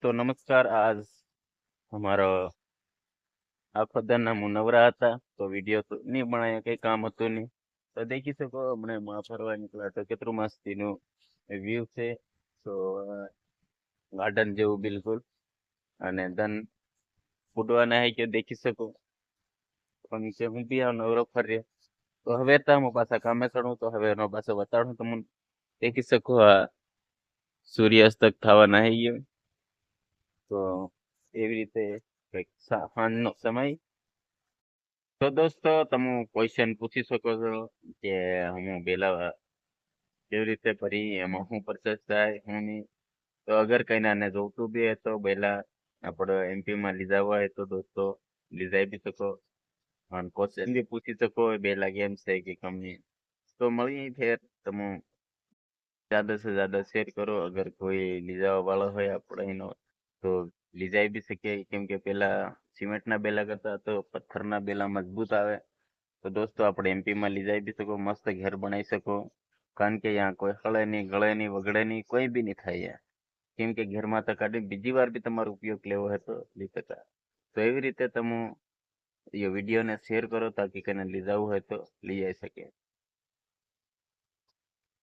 तो नमस्कार। आज हमारा આખો દાના હું નવરા હતા તો વિડીયો તો નહીં બનાવ્યો, કંઈ કામ હતું નહીં. તો દેખી શકો હમણાં ફરવા નીકળ્યા તો કેટલું મસ્તીનું વ્યૂ છે. તો ગાર્ડન જેવું બિલકુલ. અને ધન ઉડવાના હે કે દેખી શકો પણ કે હું બી આ નવરો ફર્યો. તો હવે તો હું પાછા કામે કરું તો હવે એનો પાછો બતાડું તમને. દેખી શકો આ સૂર્યાસ્ત થવાના હે ગયો. તો એવી રીતે કંઈક સાંજનો સમય. તો દોસ્તો તમે ક્વેશ્ચન પૂછી શકો છો કે હું બેલા કેવી રીતે ભરી, એમાં શું પ્રોસેસ થાય હું નહીં. તો અગર કઈ નાને જોવતું બી હોય તો પહેલા આપણે એમપીમાં લીધા હોય તો દોસ્તો લીધાઈ બી શકો અને ક્વેશ્ચન બી પૂછી શકો બેલા કેમ છે કે કંપની. તો મળીએ ફેર તમે ज़्यादा से ज़्यादा शेयर करो. अगर कोई લીધા વાળો હોય આપણે એનો તો લીજાઈ બી શકે, કેમ કે પેલા સિમેન્ટના બેલા કરતા તો પથ્થરના બેલા મજબૂત આવે. તો દોસ્તો આપણે એમપીમાં લીજાઈ બી શકો, મસ્ત ઘર બનાવી શકો. કારણ કે અહીંયા કોઈ હળે નહીં, ગળે નહીં, વગડે નહીં, કોઈ બી નહીં થાય યાર. કેમ કે ઘરમાં તો કાઢી બીજી વાર બી તમારો ઉપયોગ લેવો હોય તો લઈ શકાય. તો એવી રીતે તમે એ વિડીયોને શેર કરો તાકી કને લીધાવું હોય તો લઈ જઈ શકે.